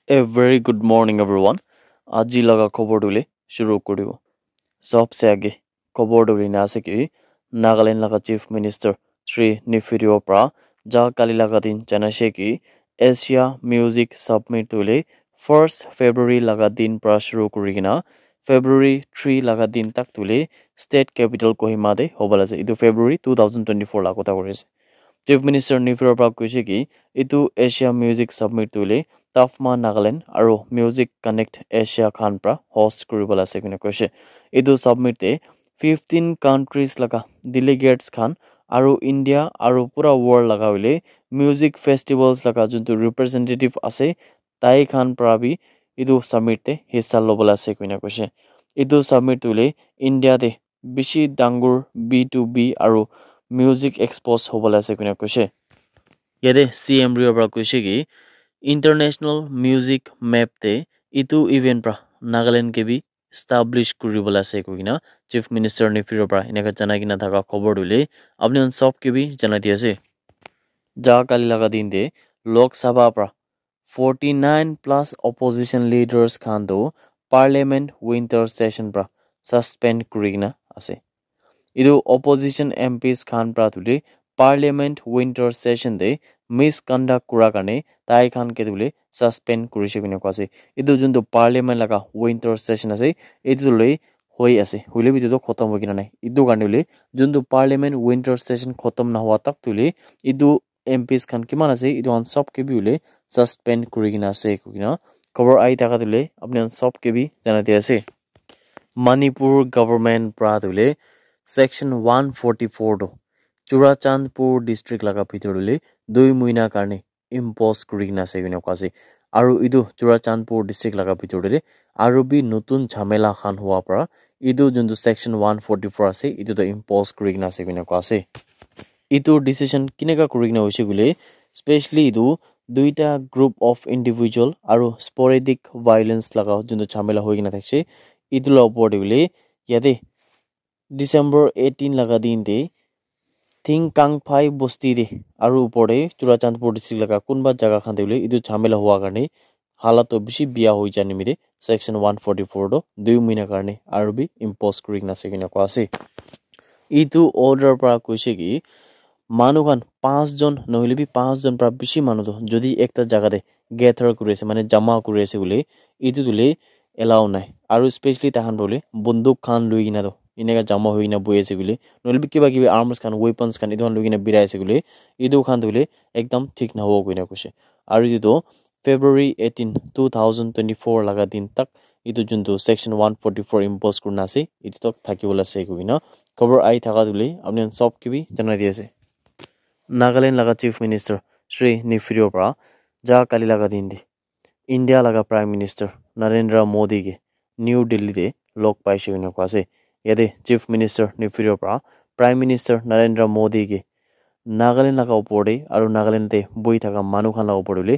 A very good morning everyone. আজি লগা খবৰটোলে শুৰু কৰিব। सबसे आगे खबरটোলে আছে কি নাগালেণ্ড লগা চিফ মিনিষ্টাৰ শ্ৰী নিফিৰিঅ পৰা যা কালি লগা দিন জানাইছে কি এছিয়া মিউজিক সাবমিটটোলে 1 ফেব্ৰুৱাৰী লগা দিন পৰা শুৰু কৰি কিনা ফেব্ৰুৱাৰী 3 লগা দিন তাক তুলে ষ্টেট কেপিটেল কোহিমাতে হ'ব আছে। ইটো ফেব্ৰুৱাৰী 2024 লগা কথা কৰিছে। চিফ মিনিষ্টাৰ নিফিৰিঅ পৰা কৈছে কি ইটো এছিয়া মিউজিক সাবমিটটোলে টাফমা নাগালেণ্ড আৰু মিউজিক কানেক্ট এছিয়া খান পৰা হোষ্ট কৰিবলৈ আছে কিনে কৈছে। এইটো সাবমিটে 15 কাণ্ট্ৰিজ লগা ডেলিগেটছ খান আৰু ইণ্ডিয়া আৰু পুৰা ৱৰ্ল্ড লগা হলে মিউজিক ফেষ্টিভেলছ লগা যোনটো ৰিপ্ৰেজেণ্টেটিভ আছে তাই খান পৰা বি এইটো সাবমিটে হিস্সা ল'বলৈ আছে কিনে কৈছে। এইটো সাবমিটটোলে ইণ্ডিয়াতে বেছি ডাঙৰ B2B আৰু মিউজিক এক্সপ'জ হ'বলৈ আছে কিনে কৈছে। ইয়াতে CM ৰিঅ'ৰ পৰা কৈছে কি ইণ্টাৰনেশ্যনেল মিউজিক মেপতে ইটো ইভেণ্ট পৰা নাগালেণ্ড কেবি ষ্টাব্লিছ কৰিবলৈ আছে কিনা চিফ মিনিষ্টাৰ নিফিৰিঅ পৰা এনেকৈ জনাই কিনা থকা খবৰটোলে আপুনি সব কেবি জনাই দি আছে। যা কালি লগা দিনতে লোকসভা পৰা 49+ অপজিশ্যন লিডাৰ্ছ খানটো পাৰ্লিয়ামেণ্ট উইণ্টাৰ ছেশ্যন পৰা ছাছপেণ্ড কৰি কিনা আছে। এইটো অপজিশ্যন MPs খান পৰা তুলি পাৰ্লিয়ামেণ্ট উইণ্টাৰ ছেশ্যনতে মিছকণ্ডাক্ট কৰাৰ কাৰণে তাই খানকে তুলি ছাছপেণ্ড কৰিছে কিনে কোৱা আছে। এইটো যোনটো পাৰ্লিয়ামেণ্ট লগা উইণ্টাৰ ছেশ্যন আছে এইটো লৈ হৈ আছে হ'লে এইটো খতম হৈ কিনা নাই। এইটো কাৰণে হ'লে যোনটো পাৰ্লিয়ামেণ্ট উইণ্টাৰ ছেশ্যন খতম নোহোৱা তাক তুলি এইটো MPs খান কিমান আছে এইটো সব কেবি হ'লে ছাছপেণ্ড কৰি কিনা আছে কিনা খবৰ আহি থকা তুলে আপুনি সব কেবি জনাই দি আছে। মণিপুৰ গভৰ্ণমেণ্ট পৰা তুলে Section 144 চুৰাচান্দপুৰ ডিষ্ট্ৰিক্ট লগা ভিতৰলৈ 2 মহিনাৰ কাৰণে ইম্প'জ কৰি কিনা আছে কিনে কোৱা আছে। আৰু এইটো চুৰাচান্দপুৰ ডিষ্ট্ৰিক্ট লগা ভিতৰলৈ আৰু বি নতুন ঝামেলা খান হোৱাৰ পৰা এইটো যোনটো Section 144 আছে এইটো ইম্প'জ কৰি কিনা আছে কিনে কোৱা আছে। এইটো ডিচিশ্যন কেনেকুৱা কৰি কিনা হৈছে বোলে স্পেচিয়েলি এইটো দুইটা গ্ৰুপ অফ ইণ্ডিভিজুৱেল আৰু স্পৰেডিক ভাইলেন্স লগা যোনটো ঝামেলা হৈ কিনা থাকিছে এইটোৰ ওপৰতে বোলে ইয়াতে ডিচেম্বৰ 18 লগা দিনতে থিংকাংফাই বস্তি দে আৰু ওপৰতে চুৰাচান্দপুৰ ডিষ্ট্ৰিক্ট লগা কোনোবা জাগা খান বোলে এইটো ঝামেলা হোৱাৰ কাৰণে হালাতো বেছি বিয়া হৈ যায় নিমিতে Section 144 2 মহিনাৰ কাৰণে আৰু বি ইম্প'জ কৰি কিনা আছে কিনে কোৱা আছে। এইটো অৰ্ডাৰ পৰা কৈছে কি মানুহখন 5 জন নহ'লে বি 5 জন পৰা বেছি মানুহ যদি একটা জাগাতে গেথাৰ কৰি আছে মানে জমা কৰি আছে বোলে এইটো তুলে এলাও নাই। আৰু স্পেচিয়েলি তাহান বোলে বন্দুক খান লৈ কিনা এনেকা জমা হৈ কিনা বহি আছে বোলে নহ'লে কিবা কিবি আৰ্মছ খান ৱেপনছ খান এইটো লৈ কিনা বিৰাই আছে বোলে এইটো খান বোলে একদম ঠিক নহ'ব কিনা কৈছে। আৰু এইটো ফেব্ৰুৱাৰী 18 2024 লগা দিন তাক এইটো যোনটো Section 144 ইম্প'জ কৰি আছে এইটো তাক থাকিবলৈ আছে কিনা খবৰ আহি থকা তুলে আপুনি সব কিবি জনাই দি আছে। নাগালেণ্ড লগা চিফ মিনিষ্টাৰ শ্ৰী নিফিৰিঅ পৰা যা কালি লগা দিন দি ইণ্ডিয়া লগা প্ৰাইম মিনিষ্টাৰ নৰেন্দ্ৰ মোদীকে নিউ দিল্লীতে লগ পাইছে কিনে কোৱা আছে। ইয়াতে চিফ মিনিষ্টাৰ নিফিৰিঅ পৰা প্ৰাইম মিনিষ্টাৰ নৰেন্দ্ৰ মোদীকে নাগালেণ্ড লগা ওপৰতে আৰু নাগালেণ্ডতে বহি থকা মানুহখান লগা ওপৰতে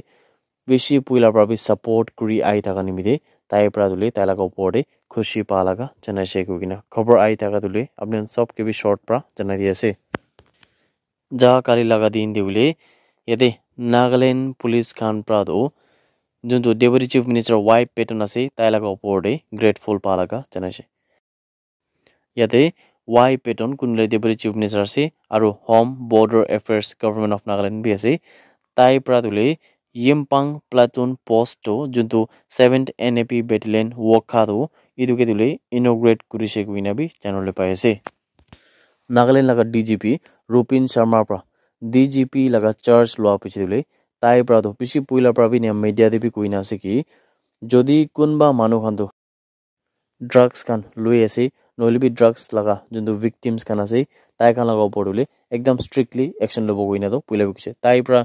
বেছি পইলাৰ পৰা ছাপৰ্ট কৰি আহি থকা নিমিতে তাইৰ পৰা তুলি তাই লগা ওপৰতে খুচি পা লগা জনাইছে কিনা খবৰ আহি থকা তুলি আপুনি সব কেবি শ্বৰ্ট পৰা জনাই দি আছে। যা কালি লগা দিন দি বোলে ইয়াতে নাগালেণ্ড পুলিচ খান পৰাতো যোনটো deputy chief minister Y Patton আছে তাই লগা ওপৰতে গ্ৰেটফুল পা লগা জনাইছে। ইয়াতে ৱাই পেটন কোনলে ডেপুটি চিফ মিনিষ্টাৰ আছে আৰু home border affairs government of Nagaland বি আছে তাই পৰা তুলি য়িমপাং প্লাটুন পষ্টটো যোনটো 7th NAP বেটেলিয়ন ৱৰ্কাটো এইটোকে তুলি ইনগ্ৰেট কৰিছে কিনা বি জানিবলৈ পাই আছে। নাগালেণ্ড লগা DGP ৰূপিন শৰ্মাৰ পৰা DGP লগা চাৰ্জ লোৱা পিছত তুলি তাইৰ পৰাতো বেছি পইলাৰ পৰা বি মিডিয়া দেবি কৈ না আছে কি যদি কোনোবা মানুহখানটো ড্ৰাগছ খান লৈ আছে নহ'লে বি ড্ৰাগছ লগা যোনটো ভিক্টিমছ খান আছে তাই খান লগা ওপৰত হ'লে একদম ষ্ট্ৰিক্টলি একশ্যন ল'ব কৈ নাতো পইলা কৈছে। তাইৰ পৰা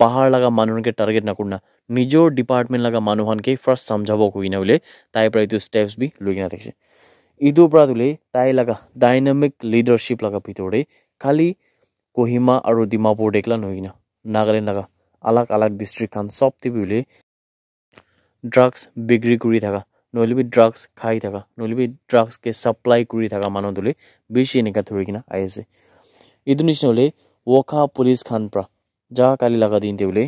বাহাৰ লগা মানুহকে টাৰ্গেট নকৰ না নিজৰ ডিপাৰ্টমেণ্ট লগা মানুহখানকে ফাৰ্ষ্ট সমঝাব কৈ না বোলে তাইৰ পৰা এইটো ষ্টেপছ বি লৈ কিনা থাকিছে। এইটোৰ পৰা তুলি তাই লগা ডাইনামিক লিডাৰশ্বিপ লগা ভিতৰতে খালি কোহিমা আৰু ডিমাপুৰ দেখলা নহয় কিনা নাগালেণ্ড লগা আলাগ আলাগ ডিষ্ট্ৰিক্ট খান চব টিপি বোলে ড্ৰাগছ বিক্ৰী কৰি থকা নহ'লে বি ড্ৰাগছ খাই থকা নহ'লে বি ড্ৰাগছকে ছাপ্লাই কৰি থকা মানুহ তুলি বেছি এনেকা ধৰি কিনা আহি আছে। এইটো নিচিনা হ'লে ৱখা পুলিচ খান পৰা যা কালি লগা দিনতে বোলে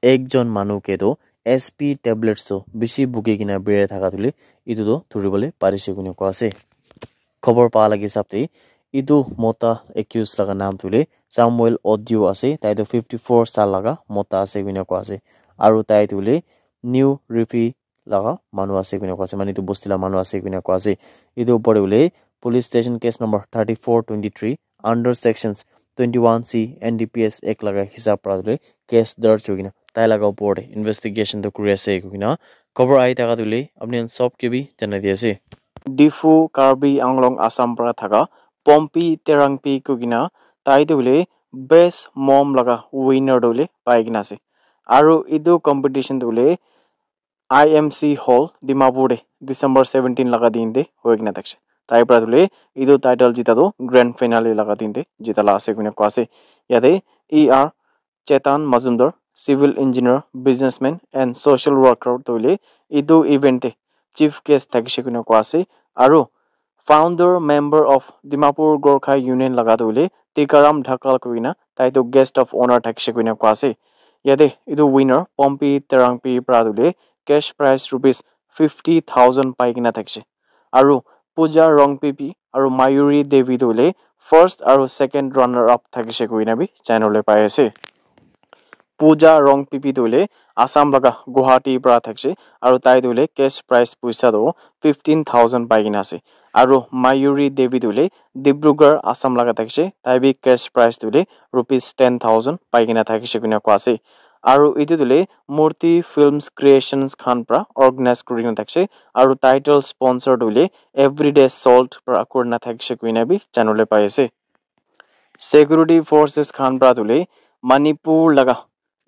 একজন মানুহকেতো SP tablets to bishi buki kina bere thaka thule itu to thuribole parise kune ko ase khobor pa lagi sapte itu mota accused laga naam thule Samuel Audio ase tai to 54 sal laga mota ase kune ko ase aru tai thule new refi laga manu ase kune ko ase mani tu bostila manu ase kune ko ase itu upore ule police station case number 3423 under sections 21C NDPS ek laga hisab pradule case darj hogina tai laga upor investigation to kuri ase kina cover ai taka dule apni sob ke bi janai di ase Difu Karbi Anglong Assam pra thaka Pompi Terangpi kugina tai dule best mom laga winner dule pai gina ase aru idu competition dule IMC Hall Dimapur December 17 laga din de hoigna takse tai pra dule idu title jita do grand finale laga din de jita la ase kune ko ase yate ER Chetan Mazumdar civil engineer businessman and social worker dule idu event chief guest thakise kune ko ase aru founder member of Dimapur Gorkha Union laga dule Tikaram Dhakal kuina tai to guest of honor thakise kune ko ase yate idu winner Pompi Terangpi pra dule cash prize rupees 50,000 paikina thakse aru Puja Rongpipi aru Mayuri Devi dule first aru second runner up thakise kuina bi channel le pai ase Puja Rongpipi dule Assam laga Guwahati pra thakse aru tai dule cash prize puisa do 15,000 paikina ase aru Mayuri Devi dule Dibrugarh Assam laga thakse tai bi cash prize dule rupees 10,000 paikina thakise kuina ko ase aru itu dule Murti Films Creations Khan pra organize kurina thakse aru title sponsor dule Everyday Salt pra kurna thakse kuina bi channel le pai ase Security Forces Khan pra dule Manipur laga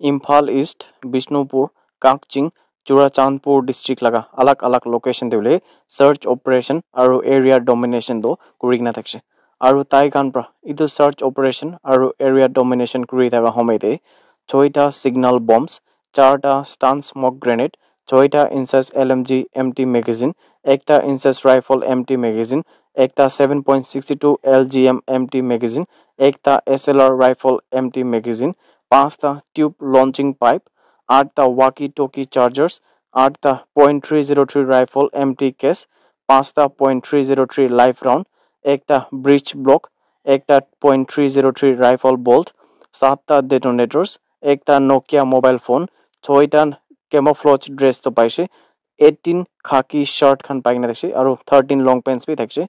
Imphal East Bishnupur Kangching Churachandpur district laga alak location dule search operation aru area domination do kurina thakse aru tai khan pra itu search operation aru area domination kuri thaka homaite 6ta signal bombs 4ta stun smoke grenade 6ta inches LMG empty magazine ekta inches rifle empty magazine ekta 7.62 LGM empty magazine ekta SLR rifle empty magazine 5ta tube launching pipe 8ta walkie talkie chargers 8ta .303 rifle empty case 5ta .303 live round ekta breech block ekta .303 rifle bolt 7ta detonators ekta Nokia mobile phone 6ta camouflage dress to paise 18 khaki shirt khan paina thakse aru 13 long pants bi thakse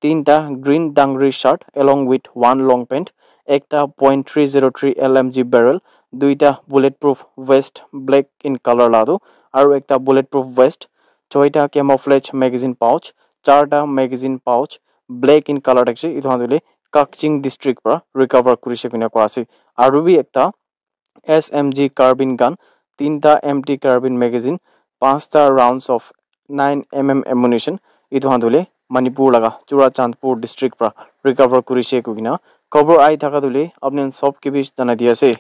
3ta green dangri shirt along with one long pant ekta .303 LMG barrel 2ta bulletproof vest black in color lado aru ekta bulletproof vest 6ta camouflage magazine pouch 4ta magazine pouch black in color thakse itu handule Kakching district pra recover kurise kina ko ase aru bi ekta SMG carbine gun 3ta empty carbine magazine 5ta rounds of 9mm ammunition itu handule Manipur laga Churachandpur district pra recover kurise kugina cover ai thaka dule apne sob ke bi jana diase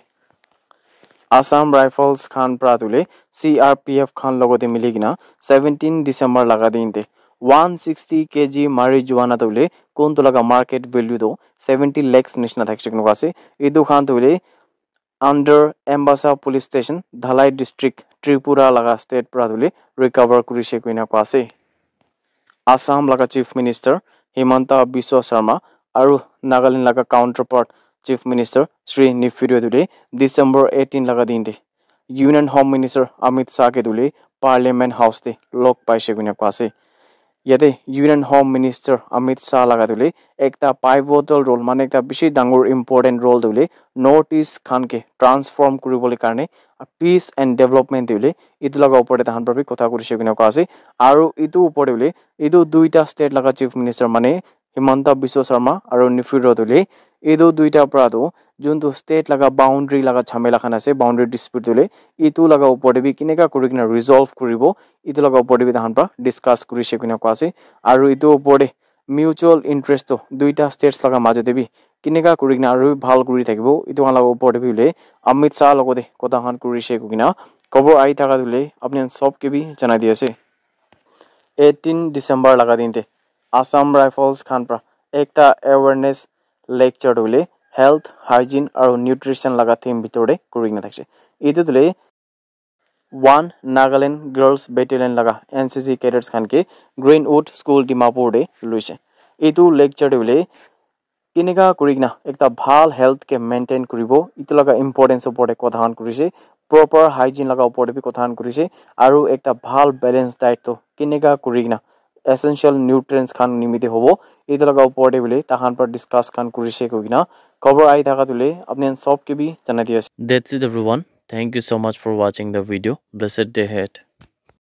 Assam Rifles Khan pra dule CRPF Khan logote miligina 17 December laga dinte 160 kg marijuana dule konto laga market value do 70 lakhs nishna thakse kunu ase idu khan dule under Ambassa police station Dhalai district Tripura laga state pra dule recover kurise kuina ko ase Assam laga chief minister Himanta Biswa Sharma aru Nagaland laga counterpart chief minister Sri Nifirio dule December 18 laga dinte Union Home Minister Amit Shah ke dule Parliament House te lok paise kuina ko ase yate Union Home Minister Amit Shah laga dule ekta pivotal role mane ekta bishi dangor important role dule Northeast Khan ke transform kuribole karne peace and development dule itu laga upore tahan probi kotha kurise kina ko ase aru itu upore dule itu duita state laga chief minister mane Himanta Biswa Sharma aru Nifirio dule itu duita pra do juntu state laga boundary laga chamela khan ase boundary dispute dule itu laga upore bi kineka kurikina resolve kuribo itu laga upore bi tahan pra discuss kurise kina ko ase aru itu upore mutual interest to duita states laga majote bi kineka kurikina aru bhal kuri thakibo itu laga upore bi le Amit Shah logote kotha khan kurise kugina kobo ai thaka dule apne sob ke bi janai diase 18 December laga dinte Assam Rifles Khan pra ekta awareness lecture dule health hygiene aru nutrition laga theme bitore kurina thakse itu dule 1 Nagaland Girls Battalion laga NCC cadets khan ke Greenwood School Dimapur de luise etu lecture de bole kinega kurigna ekta bhal health ke maintain kuribo itu laga importance opor de kotha han kurise proper hygiene laga opor de bi kotha han kurise aru ekta bhal balanced diet to kinega kurigna essential nutrients khan nimite hobo itu laga opor de bole tahan par discuss khan kurise kogina cover ai thaka dule apni sob ke bi janai diase. That's it everyone. Thank you so much for watching the video. Blessed day ahead.